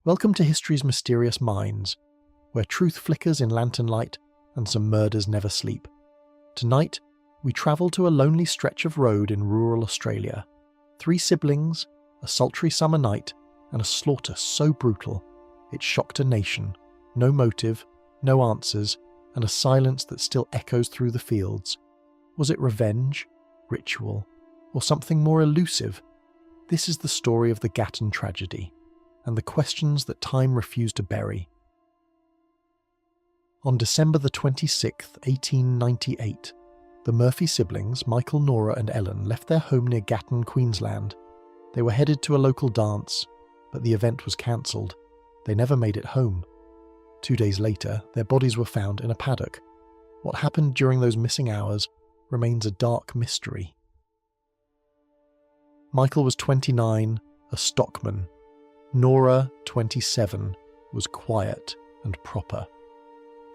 Welcome to history's mysterious mines, where truth flickers in lantern light and some murders never sleep. Tonight, we travel to a lonely stretch of road in rural Australia. 3 siblings, a sultry summer night, and a slaughter so brutal it shocked a nation. No motive, no answers, and a silence that still echoes through the fields. Was it revenge, ritual, or something more elusive? This is the story of the Gatton Tragedy, and the questions that time refused to bury. On December the 26th, 1898, the Murphy siblings, Michael, Nora and Ellen, left their home near Gatton, Queensland. They were headed to a local dance, but the event was cancelled. They never made it home. 2 days later, their bodies were found in a paddock. What happened during those missing hours remains a dark mystery. Michael was 29, a stockman. Nora, 27, was quiet and proper.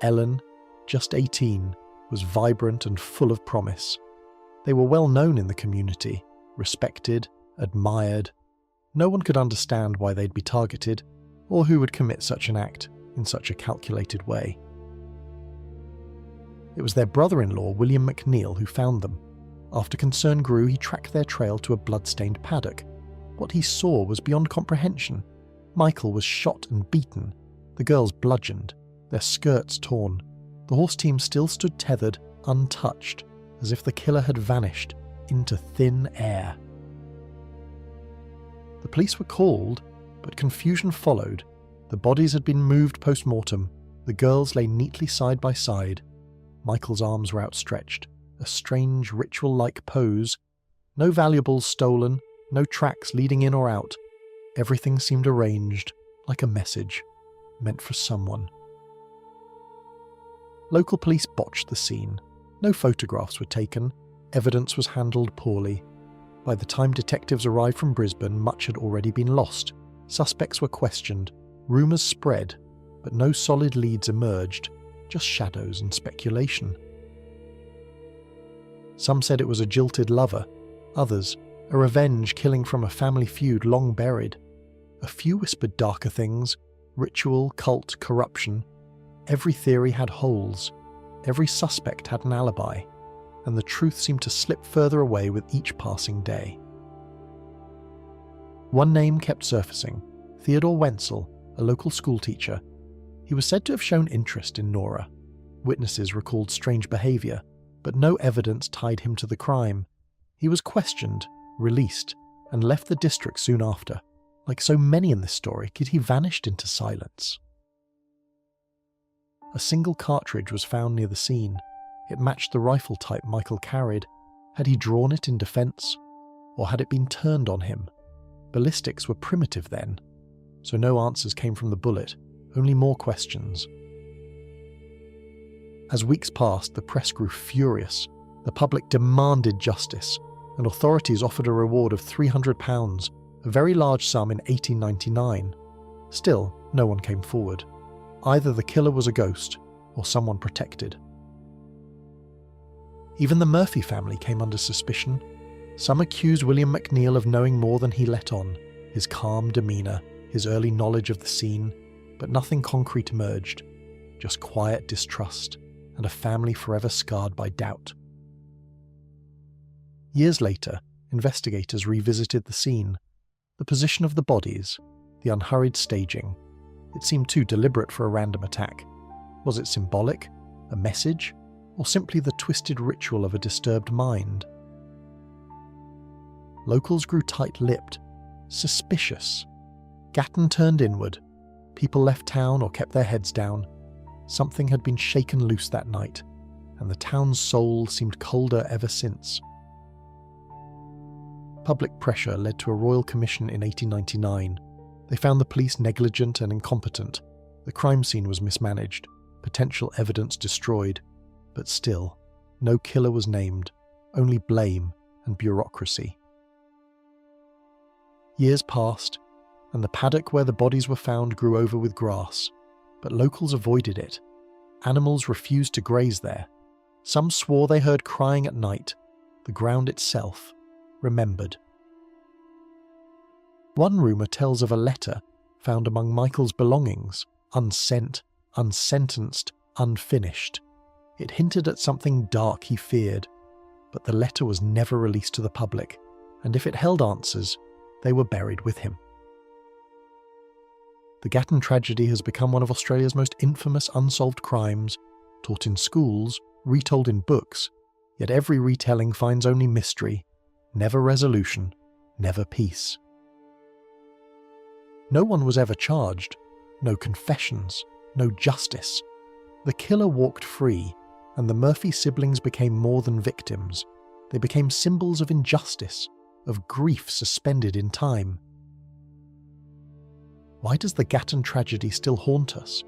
Ellen, just 18, was vibrant and full of promise. They were well known in the community, respected, admired. No one could understand why they'd be targeted, or who would commit such an act in such a calculated way. It was their brother-in-law, William McNeil, who found them. After concern grew, he tracked their trail to a blood-stained paddock. What he saw was beyond comprehension. Michael was shot and beaten, the girls bludgeoned, their skirts torn. The horse team still stood tethered, untouched, as if the killer had vanished into thin air. The police were called, but confusion followed. The bodies had been moved post-mortem. The girls lay neatly side by side. Michael's arms were outstretched, a strange ritual-like pose. No valuables stolen, no tracks leading in or out. Everything seemed arranged, like a message, meant for someone. Local police botched the scene. No photographs were taken. Evidence was handled poorly. By the time detectives arrived from Brisbane, much had already been lost. Suspects were questioned. Rumours spread, but no solid leads emerged, just shadows and speculation. Some said it was a jilted lover. Others, a revenge killing from a family feud long buried. A few whispered darker things: ritual, cult, corruption. Every theory had holes. Every suspect had an alibi, and the truth seemed to slip further away with each passing day. One name kept surfacing: Theodore Wenzel, a local schoolteacher. He was said to have shown interest in Nora. Witnesses recalled strange behaviour, but no evidence tied him to the crime. He was questioned, released, and left the district soon after. Like so many in this story, he vanished into silence. A single cartridge was found near the scene. It matched the rifle type Michael carried. Had he drawn it in defence? Or had it been turned on him? Ballistics were primitive then, so no answers came from the bullet, only more questions. As weeks passed, the press grew furious. The public demanded justice, and authorities offered a reward of £300, a very large sum in 1899. Still, no one came forward. Either the killer was a ghost, or someone protected. Even the Murphy family came under suspicion. Some accused William McNeil of knowing more than he let on, his calm demeanour, his early knowledge of the scene, but nothing concrete emerged, just quiet distrust, and a family forever scarred by doubt. Years later, investigators revisited the scene. The position of the bodies, the unhurried staging. It seemed too deliberate for a random attack. Was it symbolic, a message, or simply the twisted ritual of a disturbed mind? Locals grew tight-lipped, suspicious. Gatton turned inward. People left town or kept their heads down. Something had been shaken loose that night, and the town's soul seemed colder ever since. Public pressure led to a royal commission in 1899. They found the police negligent and incompetent. The crime scene was mismanaged, potential evidence destroyed, but still, no killer was named, only blame and bureaucracy. Years passed, and the paddock where the bodies were found grew over with grass, but locals avoided it. Animals refused to graze there. Some swore they heard crying at night. The ground itself remembered. One rumour tells of a letter found among Michael's belongings, unsent, unsentenced, unfinished. It hinted at something dark he feared, but the letter was never released to the public, and if it held answers, they were buried with him. The Gatton tragedy has become one of Australia's most infamous unsolved crimes, taught in schools, retold in books, yet every retelling finds only mystery, never resolution, never peace. No one was ever charged, no confessions, no justice. The killer walked free, and the Murphy siblings became more than victims. They became symbols of injustice, of grief suspended in time. Why does the Gatton tragedy still haunt us?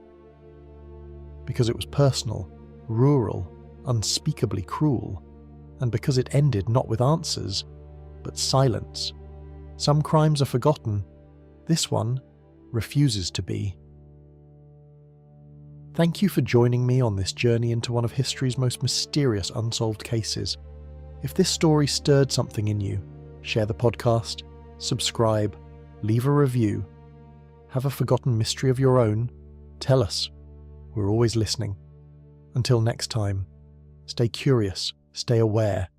Because it was personal, rural, unspeakably cruel, and because it ended not with answers, but silence. Some crimes are forgotten. This one refuses to be. Thank you for joining me on this journey into one of history's most mysterious unsolved cases. If this story stirred something in you, share the podcast, subscribe, leave a review. Have a forgotten mystery of your own? Tell us. We're always listening. Until next time, stay curious, stay aware,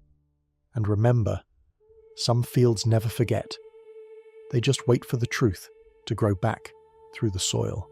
and remember, some fields never forget. They just wait for the truth to grow back through the soil.